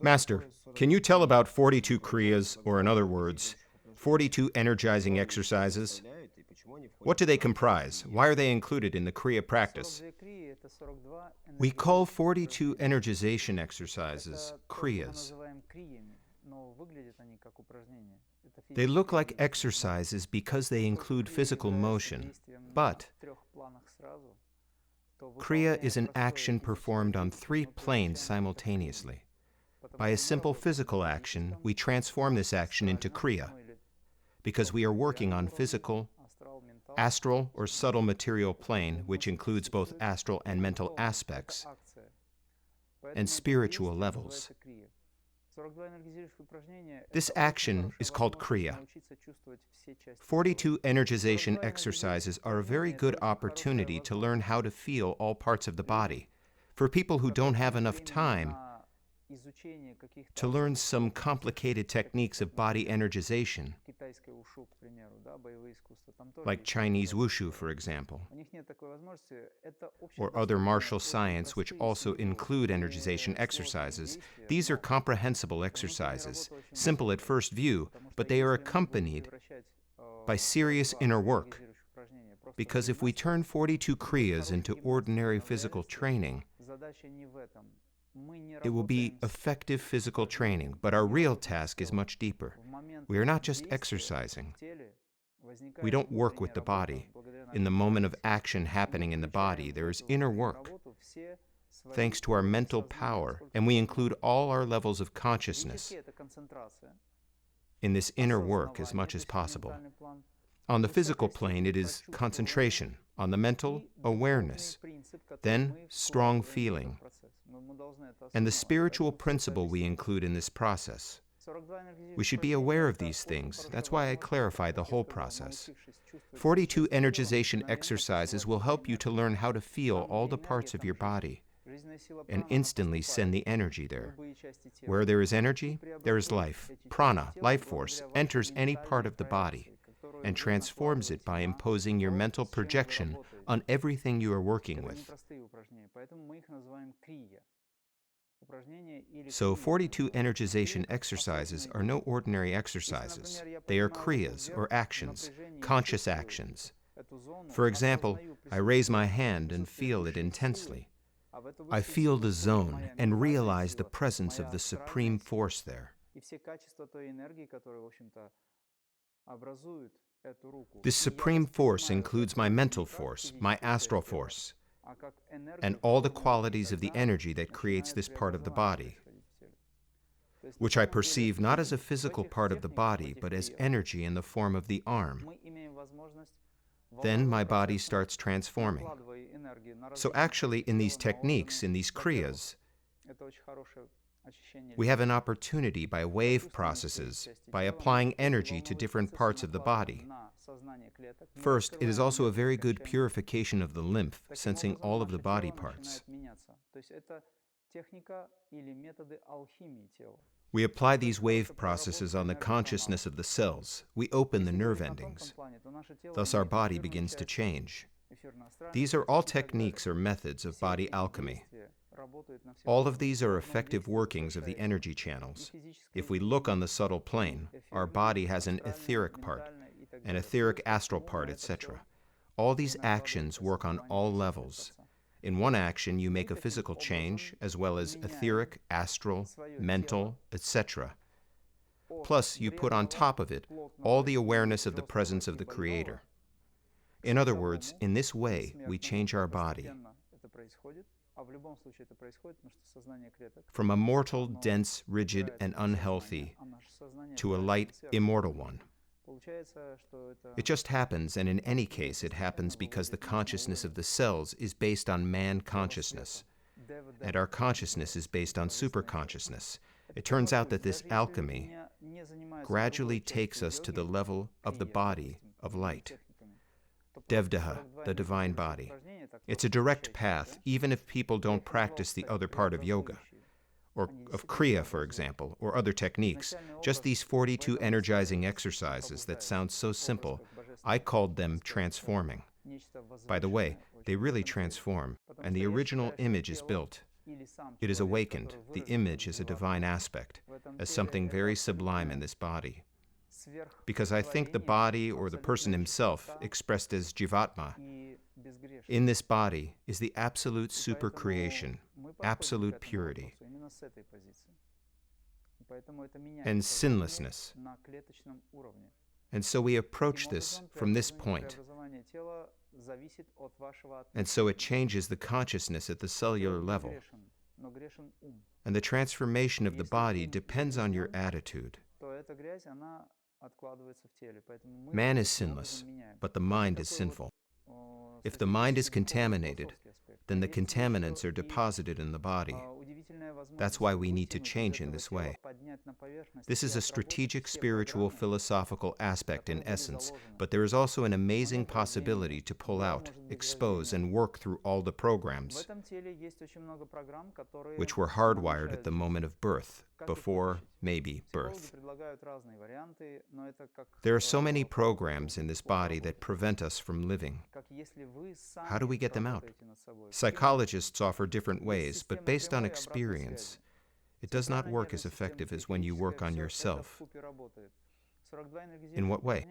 Master, can you tell about 42 Kriyas, or in other words, 42 energizing exercises? What do they comprise? Why are they included in the Kriya practice? We call 42 energization exercises Kriyas. They look like exercises because they include physical motion, but Kriya is an action performed on 3 planes simultaneously. By a simple physical action, we transform this action into Kriya, because we are working on physical, astral or subtle material plane, which includes both astral and mental aspects, and spiritual levels. This action is called Kriya. 42 energization exercises are a very good opportunity to learn how to feel all parts of the body. For people who don't have enough time to learn some complicated techniques of body energization, like Chinese wushu, for example, or other martial science which also include energization exercises. These are comprehensible exercises, simple at first view, but they are accompanied by serious inner work. Because if we turn 42 Kriyas into ordinary physical training, it will be effective physical training, but our real task is much deeper. We are not just exercising. We don't work with the body. In the moment of action happening in the body, there is inner work, thanks to our mental power, and we include all our levels of consciousness in this inner work as much as possible. On the physical plane, it is concentration. On the mental, awareness. Then, strong feeling. And the spiritual principle we include in this process. We should be aware of these things. That's why I clarify the whole process. 42 energization exercises will help you to learn how to feel all the parts of your body and instantly send the energy there. Where there is energy, there is life. Prana, life force, enters any part of the body and transforms it by imposing your mental projection on everything you are working with. So 42 energization exercises are no ordinary exercises. They are Kriyas, or actions, conscious actions. For example, I raise my hand and feel it intensely. I feel the zone and realize the presence of the supreme force there. This supreme force includes my mental force, my astral force, and all the qualities of the energy that creates this part of the body, which I perceive not as a physical part of the body, but as energy in the form of the arm. Then my body starts transforming. So actually, in these techniques, in these Kriyas, we have an opportunity by wave processes, by applying energy to different parts of the body. First, it is also a very good purification of the lymph, sensing all of the body parts. We apply these wave processes on the consciousness of the cells. We open the nerve endings. Thus our body begins to change. These are all techniques or methods of body alchemy. All of these are effective workings of the energy channels. If we look on the subtle plane, our body has an etheric part, an etheric astral part, etc. All these actions work on all levels. In one action, you make a physical change, as well as etheric, astral, mental, etc. Plus, you put on top of it all the awareness of the presence of the Creator. In other words, in this way, we change our body from a mortal, dense, rigid, and unhealthy to a light, immortal one. It just happens, and in any case, it happens because the consciousness of the cells is based on man consciousness, and our consciousness is based on superconsciousness. It turns out that this alchemy gradually takes us to the level of the body of light. Devdaha, the divine body. It's a direct path, even if people don't practice the other part of yoga, or of Kriya, for example, or other techniques. Just these 42 energizing exercises that sound so simple, I called them transforming. By the way, they really transform, and the original image is built. It is awakened. The image is a divine aspect, as something very sublime in this body. Because I think the body or the person himself, expressed as Jivatma, in this body is the absolute supercreation, absolute purity, and sinlessness. And so we approach this from this point. And so it changes the consciousness at the cellular level. And the transformation of the body depends on your attitude. Man is sinless, but the mind is sinful. If the mind is contaminated, then the contaminants are deposited in the body. That's why we need to change in this way. This is a strategic, spiritual, philosophical aspect in essence, but there is also an amazing possibility to pull out, expose, and work through all the programs which were hardwired at the moment of birth, before, maybe, birth. There are so many programs in this body that prevent us from living. How do we get them out? Psychologists offer different ways, but based on experience, it does not work as effective as when you work on yourself. In what way?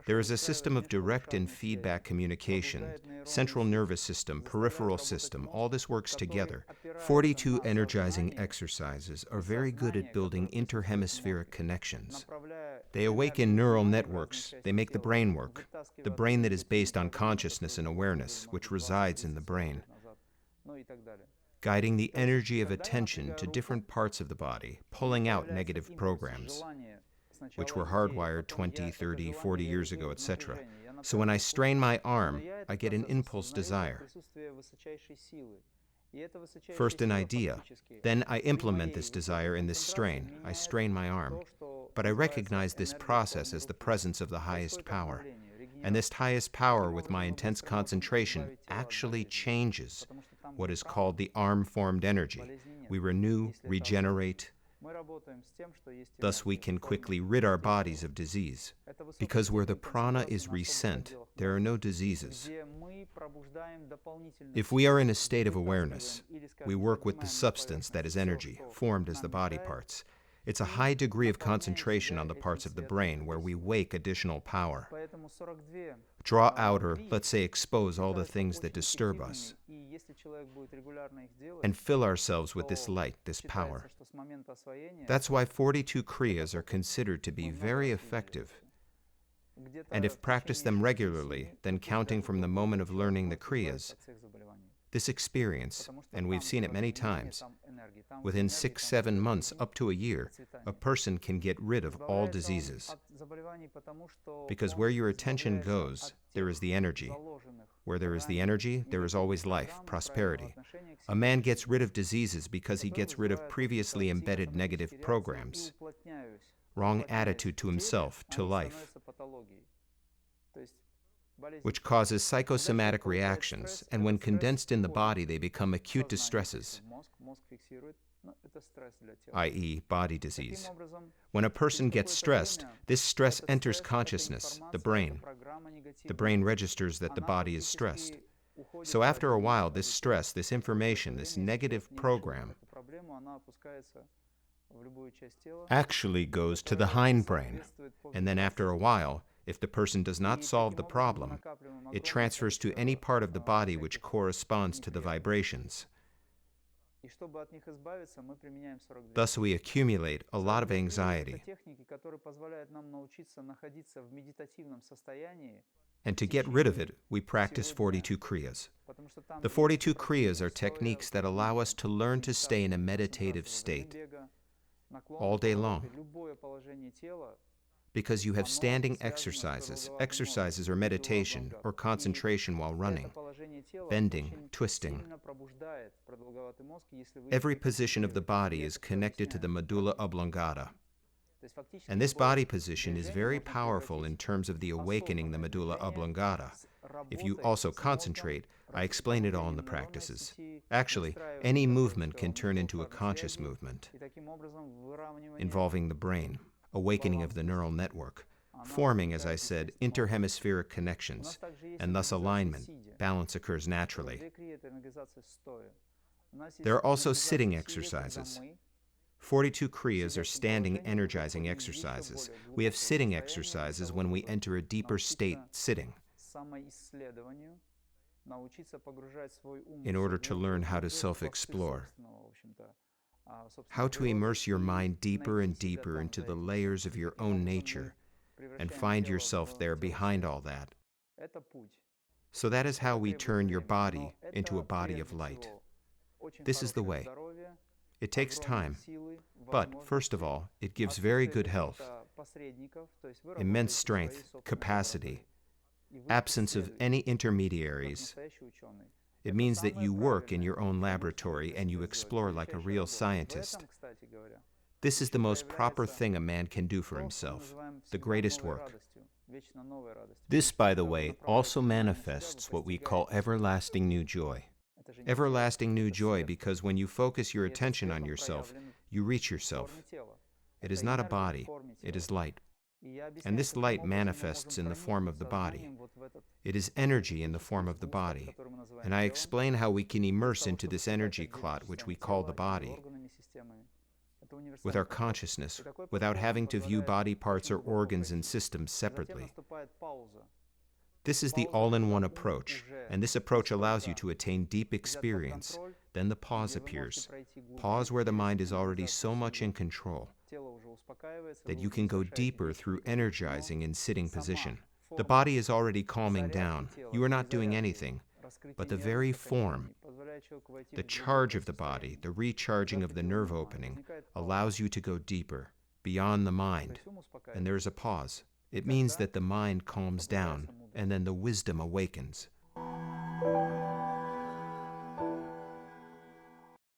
There is a system of direct and feedback communication, central nervous system, peripheral system, all this works together. 42 energizing exercises are very good at building interhemispheric connections. They awaken neural networks, they make the brain work, the brain that is based on consciousness and awareness, which resides in the brain, guiding the energy of attention to different parts of the body, pulling out negative programs, which were hardwired 20, 30, 40 years ago, etc. So when I strain my arm, I get an impulse desire. First an idea, then I implement this desire in this strain. I strain my arm. But I recognize this process as the presence of the highest power. And this highest power, with my intense concentration, actually changes what is called the arm-formed energy. We renew, regenerate. Thus we can quickly rid our bodies of disease. Because where the prana is resent, there are no diseases. If we are in a state of awareness, we work with the substance that is energy, formed as the body parts. It's a high degree of concentration on the parts of the brain where we wake additional power. Draw out, or let's say expose, all the things that disturb us, and fill ourselves with this light, this power. That's why 42 Kriyas are considered to be very effective. And if practiced them regularly, then counting from the moment of learning the Kriyas, this experience, and we've seen it many times, within 6-7 months up to a year, a person can get rid of all diseases. Because where your attention goes, there is the energy. Where there is the energy, there is always life, prosperity. A man gets rid of diseases because he gets rid of previously embedded negative programs, wrong attitude to himself, to life, which causes psychosomatic reactions, and when condensed in the body, they become acute distresses, i.e., body disease. When a person gets stressed, this stress enters consciousness, the brain. The brain registers that the body is stressed. So after a while, this stress, this information, this negative program actually goes to the hindbrain, and then after a while, if the person does not solve the problem, it transfers to any part of the body which corresponds to the vibrations. Thus we accumulate a lot of anxiety. And to get rid of it, we practice 42 Kriyas. The 42 Kriyas are techniques that allow us to learn to stay in a meditative state all day long. Because you have standing exercises. Exercises are meditation or concentration while running, bending, twisting. Every position of the body is connected to the medulla oblongata. And this body position is very powerful in terms of the awakening the medulla oblongata. If you also concentrate, I explain it all in the practices. Actually, any movement can turn into a conscious movement, involving the brain, awakening of the neural network, forming, as I said, interhemispheric connections, and thus alignment, balance occurs naturally. There are also sitting exercises. 42 Kriyas are standing energizing exercises. We have sitting exercises when we enter a deeper state sitting, in order to learn how to self-explore, how to immerse your mind deeper and deeper into the layers of your own nature and find yourself there behind all that. So that is how we turn your body into a body of light. This is the way. It takes time, but first of all, it gives very good health, immense strength, capacity, absence of any intermediaries. It means that you work in your own laboratory and you explore like a real scientist. This is the most proper thing a man can do for himself, the greatest work. This, by the way, also manifests what we call everlasting new joy. Everlasting new joy because when you focus your attention on yourself, you reach yourself. It is not a body, it is light. And this light manifests in the form of the body. It is energy in the form of the body. And I explain how we can immerse into this energy clot, which we call the body, with our consciousness, without having to view body parts or organs and systems separately. This is the all-in-one approach, and this approach allows you to attain deep experience. Then the pause appears. Pause where the mind is already so much in control that you can go deeper through energizing in sitting position. The body is already calming down. You are not doing anything, but the very form, the charge of the body, the recharging of the nerve opening, allows you to go deeper, beyond the mind, and there is a pause. It means that the mind calms down, and then the wisdom awakens.